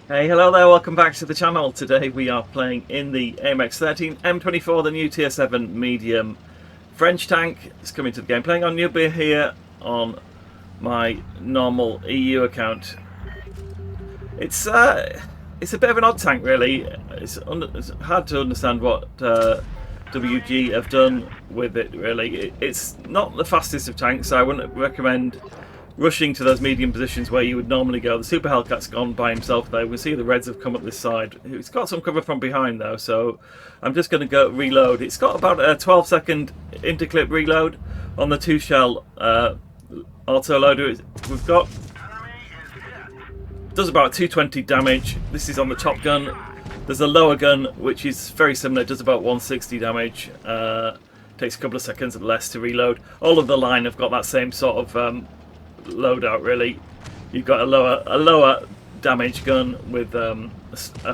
Hey, hello there, welcome back to the channel. Today we are playing in the AMX 13 M24, the new Tier 7 medium French tank. It's coming to the game. Playing on newbie here on my normal EU account. It's a bit of an odd tank really. It's hard to understand what WG have done with it really. It's not the fastest of tanks, so I wouldn't recommend rushing to those medium positions where you would normally go. The Super Hellcat's gone by himself there. We see the Reds have come up this side. It's got some cover from behind though, so I'm just going to go reload. It's got about a 12-second interclip reload on the 2-shell auto loader. We've got does about 220 damage. This is on the top gun. There's a lower gun which is very similar. It does about 160 damage. Takes a couple of seconds less to reload. All of the line have got that same sort of loadout really. You've got a lower damage gun with a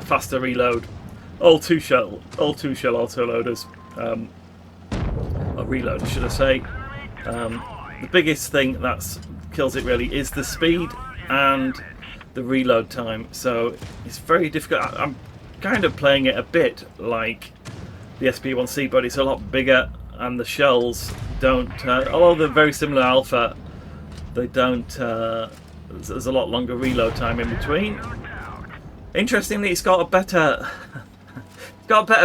faster reload. All two shell auto loaders. Or reload, should I say. The biggest thing that kills it really is the speed and the reload time. So it's very difficult. I'm kind of playing it a bit like the SP1C, but it's a lot bigger and the shells don't, although they're very similar alpha, they don't, there's a lot longer reload time in between. Interestingly, it's got a better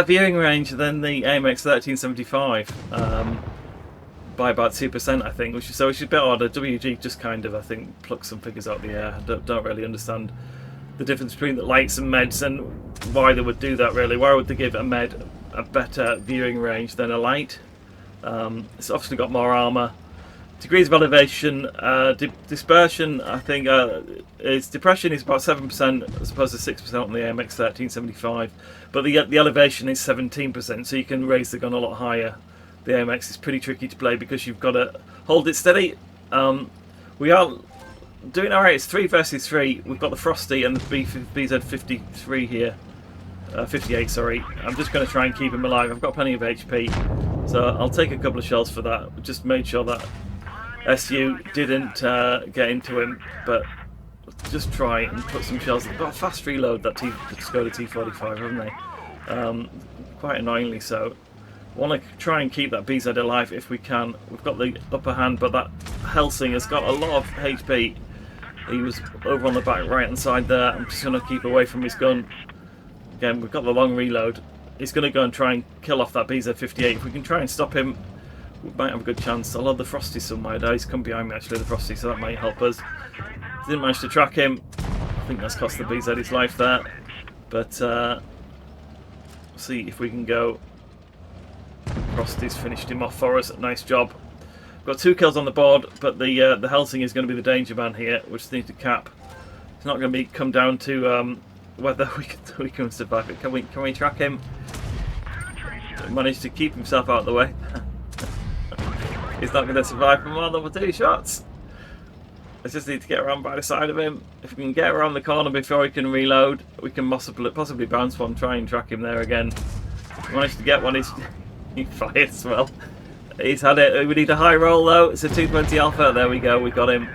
viewing range than the AMX 1375 by about 2%, I think, which is a bit odd. WG just kind of, I think, plucks some figures out of the air. I don't really understand the difference between the lights and meds and why they would do that really. Why would they give a med a better viewing range than a light? It's obviously got more armour. Degrees of elevation, dispersion, I think its depression is about 7% as opposed to 6% on the AMX 1375, but the elevation is 17%, so you can raise the gun a lot higher. The AMX is pretty tricky to play because you've got to hold it steady. We are doing alright. It's 3 versus 3. We've got the Frosty and the BZ53 here. 58, sorry. I'm just going to try and keep him alive. I've got plenty of HP, so I'll take a couple of shells for that. Just made sure that SU didn't get into him, but just try and put some shells. They've got a fast reload, that Skoda T45, haven't they? Quite annoyingly so. Want to try and keep that BZ alive if we can. We've got the upper hand, but that Helsing has got a lot of HP. He was over on the back right hand side there. I'm just going to keep away from his gun. Again, we've got the long reload. He's going to go and try and kill off that BZ58. If we can try and stop him, we might have a good chance. Although the Frosty's somewhere there. He's come behind me actually, the Frosty, so that might help us. Didn't manage to track him. I think that's cost the BZ his life there. But see if we can go. Frosty's finished him off for us. Nice job. Got 2 kills on the board, but the Helsing is going to be the danger man here. We just need to cap. It's not going to come down to whether we can survive it. Can we track him? Managed to keep himself out of the way. He's not going to survive for more than 2 shots. I just need to get around by the side of him. If we can get around the corner before he can reload, we can possibly bounce one, try and track him there again. Managed to get one. He fired as well. He's had it. We need a high roll though. It's a 220 alpha. There we go. We got him.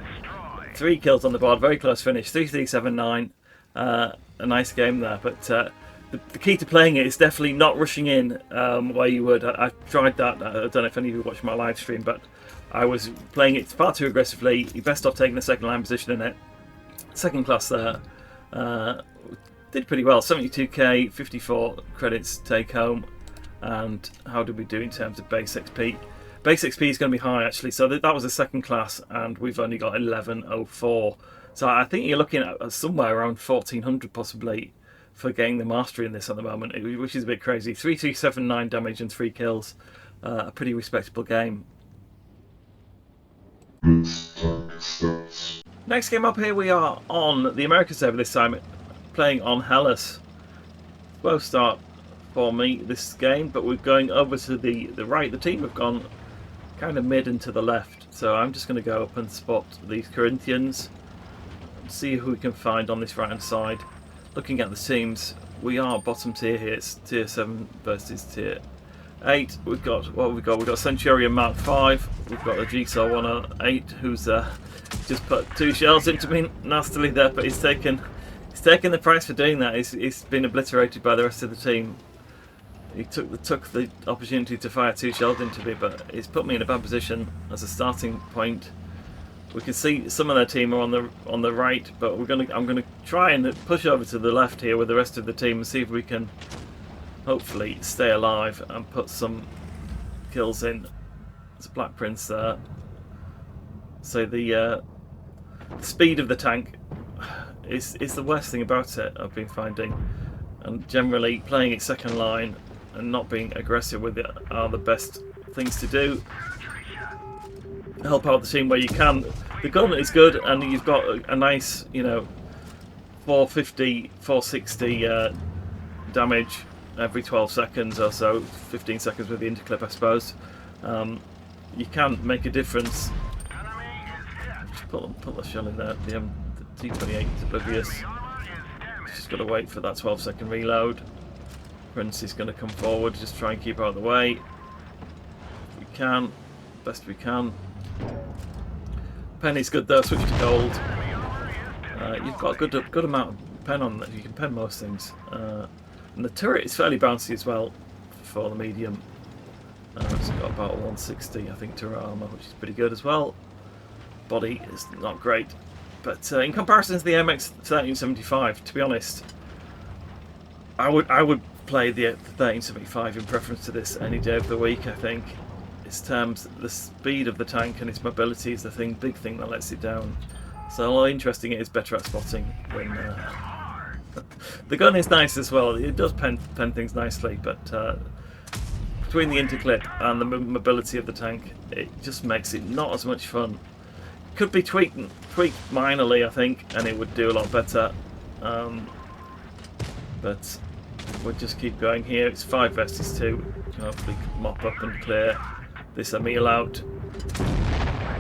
3 kills on the board. Very close finish. 3-3-7-9. A nice game there. But the key to playing it is definitely not rushing in where you would. I tried that. I don't know if any of you watched my live stream, but I was playing it far too aggressively. You're best off taking a second line position in it. Second class there. Did pretty well. 72k, 54 credits take home. And how did we do in terms of base XP? Base XP is going to be high actually, so that was a second class and we've only got 1104. So I think you're looking at somewhere around 1400 possibly for getting the mastery in this at the moment, which is a bit crazy. 3-2-7-9 damage and 3 kills. A pretty respectable game. Next game up here we are on the American server this time, playing on Hellas. Slow start for me this game, but we're going over to the right. The team have gone kind of mid and to the left, so I'm just going to go up and spot these Corinthians, see who we can find on this right hand side. Looking at the teams, we are bottom tier here. It's tier 7 versus tier 8. We've got we've got Centurion Mark 5. We've got a Jigsaw 108 who's just put 2 shells into me nastily there, but he's taken He's taking the price for doing that. He's been obliterated by the rest of the team. He took the opportunity to fire 2 shells into me, but it's put me in a bad position as a starting point. We can see some of their team are on the right, but I'm gonna try and push over to the left here with the rest of the team and see if we can hopefully stay alive and put some kills in. There's a Black Prince there. So the speed of the tank is the worst thing about it, I've been finding, and generally playing it second line and not being aggressive with it are the best things to do. Help out the team where you can. The gun is good, and you've got a nice, 450, 460 damage every 12 seconds or so, 15 seconds with the interclip, I suppose. You can make a difference. Just put the shell in there. The T28 is oblivious. Just got to wait for that 12-second reload. Prince is going to come forward, just try and keep out of the way. If we can, best we can. Pen is good though, switch to gold. You've got a good amount of pen on that, you can pen most things. And the turret is fairly bouncy as well for the medium. It's got about 160, I think, turret armour, which is pretty good as well. Body is not great, but in comparison to the AMX 1375, to be honest, I would play the 1375 in preference to this any day of the week. I think its terms, the speed of the tank and its mobility is the big thing that lets it down. So all interesting, it is better at spotting than the gun is nice as well. It does pen things nicely, but between the interclip and the mobility of the tank, it just makes it not as much fun. Could be tweaked minorly, I think, and it would do a lot better. But we'll just keep going here. It's 5 versus 2. Hopefully mop up and clear this Emil out.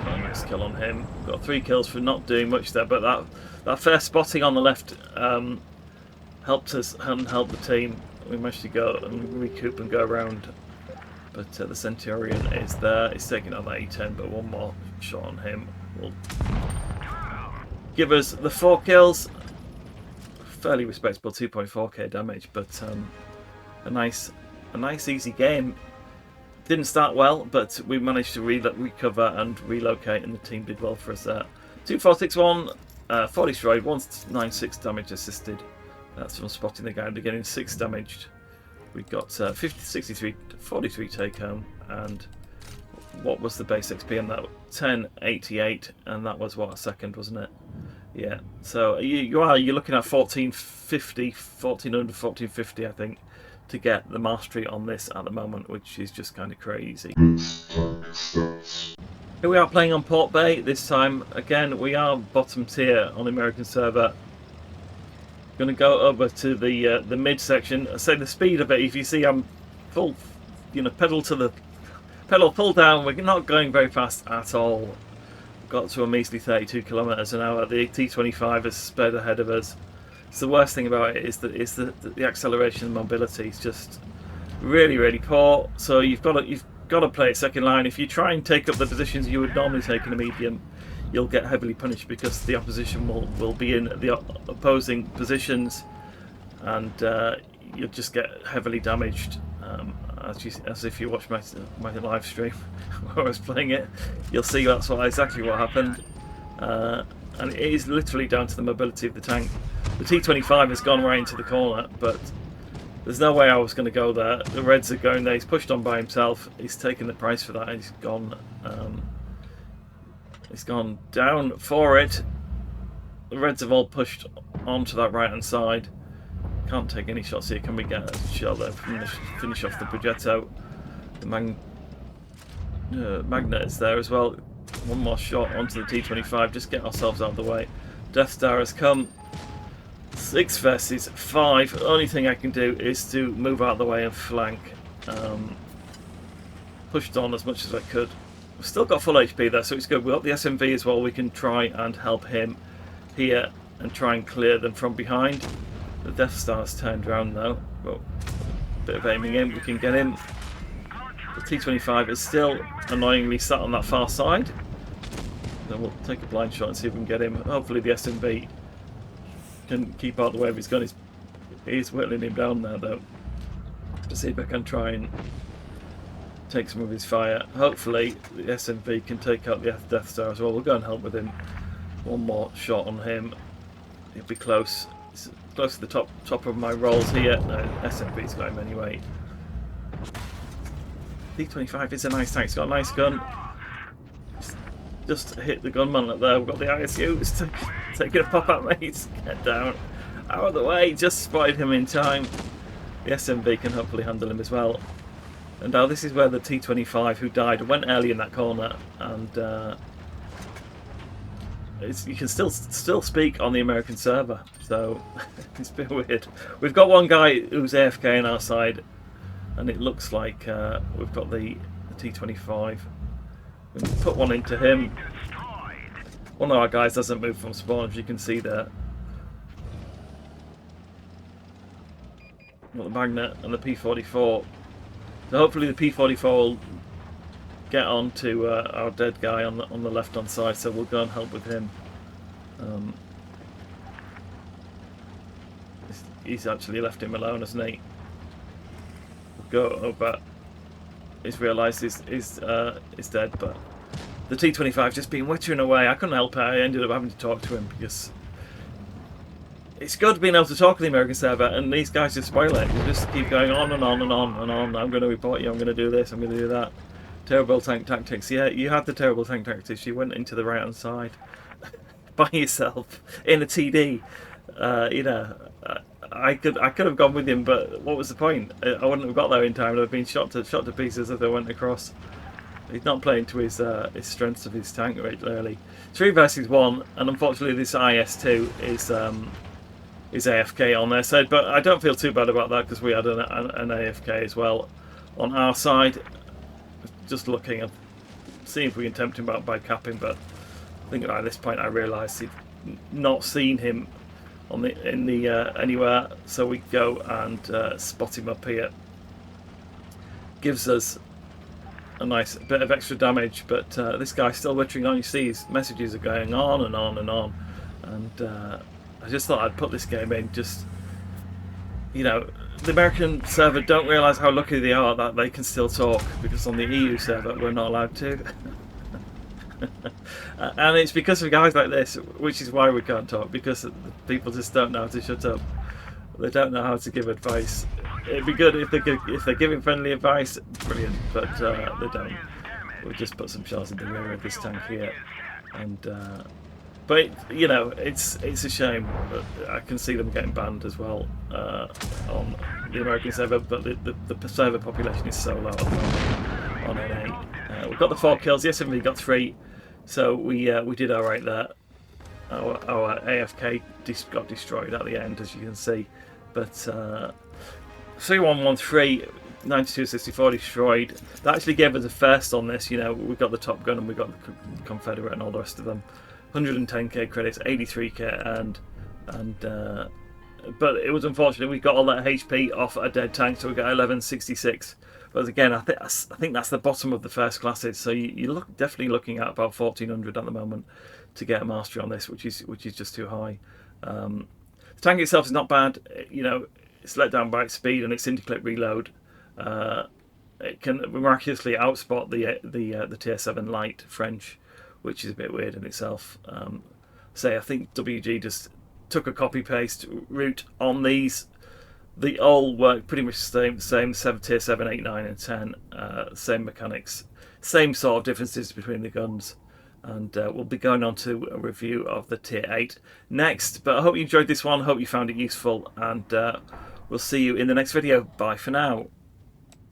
Nice kill on him. Got 3 kills for not doing much there, but that first spotting on the left helped us and helped the team. We managed to go and recoup and go around. But the Centurion is there. He's taking out that E10, but one more shot on him will give us the 4 kills. Fairly respectable 2.4k damage, but a nice easy game. Didn't start well, but we managed to recover and relocate, and the team did well for us there. 2461, 4 destroyed, 196 damage assisted. That's from spotting the guy and getting 6 damaged. We got 43 take home, and what was the base XP on that? 1088, and that was what, a second, wasn't it? Yeah. So you're looking at 1450, 1400, 1450, I think, to get the mastery on this at the moment, which is just kind of crazy. Here we are playing on Port Bay this time. Again, we are bottom tier on the American server. Going to go over to the mid section. I say the speed of it, if you see, I'm full, pedal pull down. We're not going very fast at all. Got to a measly 32 kilometers an hour. The T25 has sped ahead of us. So the worst thing about it is that the acceleration and mobility is just really, really poor. So you've got to play it second line. If you try and take up the positions you would normally take in a medium, you'll get heavily punished because the opposition will be in the opposing positions, and you'll just get heavily damaged. As if you watch my live stream where I was playing it, you'll see that's exactly what happened. And it is literally down to the mobility of the tank. The T25 has gone right into the corner, but there's no way I was going to go there. The Reds are going there. He's pushed on by himself. He's taken the price for that. He's gone down for it. The Reds have all pushed onto that right hand side. Can't take any shots here. Can we get a shell there? Finish off the Progetto. The Magnet is there as well. One more shot onto the T25. Just get ourselves out of the way. Death Star has come. 6 versus 5. The only thing I can do is to move out of the way and flank. Pushed on as much as I could. We've still got full HP there, so it's good. We've got the SMV as well. We can try and help him here and try and clear them from behind. The Death Star's turned around though. Well, a bit of aiming in, we can get him. The T25 is still annoyingly sat on that far side. Then we'll take a blind shot and see if we can get him. Hopefully the SMV can keep out the way of his gun. He's whittling him down now, though. To see if I can try and take some of his fire. Hopefully the SMV can take out the Death Star as well. We'll go and help with him. One more shot on him. He'll be close. It's close to the top of my rolls here. No, SMV's got him anyway. T25 is a nice tank. It's got a nice gun. Just hit the gunman up there. We've got the ISU. It's taking a pop at me. Get down. Out of the way. Just spotted him in time. The SMV can hopefully handle him as well. And now this is where the T25 who died went early in that corner, and you can still speak on the American server, so it's a bit weird. We've got one guy who's AFK on our side, and it looks like we've got the T25. We can put one into him. One of our guys doesn't move from spawn, as you can see there. Got the Magnet and the P44. So hopefully the P44 will get on to our dead guy on the left-hand side, so we'll go and help with him. He's actually left him alone, hasn't he? We'll go, but he's realised he's dead. But the T25 just been wittering away. I couldn't help it. I ended up having to talk to him because it's good being able to talk to the American server, and these guys just spoil it. They just keep going on and on and on and on. I'm going to report you, I'm going to do this, I'm going to do that. Terrible tank tactics. Yeah, you had the terrible tank tactics. You went into the right hand side by yourself in a TD. You know, I could have gone with him, but what was the point? I wouldn't have got there in time. I'd have been shot to pieces if they went across. He's not playing to his strengths of his tank very early. 3 versus 1, and unfortunately this IS2 is AFK on their side, but I don't feel too bad about that because we had an AFK as well on our side. Just looking at seeing if we can tempt him out by capping, but I think at this point I realised he'd not seen him on anywhere, so we go and spot him up here. Gives us a nice bit of extra damage, but this guy's still wittering on. You see his messages are going on and on and on, and I just thought I'd put this game in. Just, you know, the American server don't realise how lucky they are that they can still talk, because on the EU server we're not allowed to. And it's because of guys like this, which is why we can't talk, because people just don't know how to shut up. They don't know how to give advice. It'd be good if they're giving friendly advice, brilliant, but they don't. We'll just put some shells in the rear of this tank here, and but you know, it's a shame. I can see them getting banned as well on the American server, but the server population is so low on NA. We've got the 4 kills. The SMV got 3, so we did all right there. Our AFK got destroyed at the end, as you can see, but 3113, 9264 destroyed. That actually gave us a first on this. You know, we got the Top Gun and we got the Confederate and all the rest of them. 110k credits, 83k earned, and but it was unfortunate we got all that HP off a dead tank, so we got 1166. But again, I think that's the bottom of the first classes, so you're definitely looking at about 1400 at the moment to get a mastery on this, which is just too high. The tank itself is not bad. You know, it's let down by its speed and its interclip reload. It can miraculously outspot the Tier 7 light French, which is a bit weird in itself. I think WG just took a copy-paste route on these. They all work pretty much the same Tier 7, 8, 9 and 10. Same mechanics, same sort of differences between the guns. And we'll be going on to a review of the Tier 8 next. But I hope you enjoyed this one, hope you found it useful, and we'll see you in the next video. Bye for now.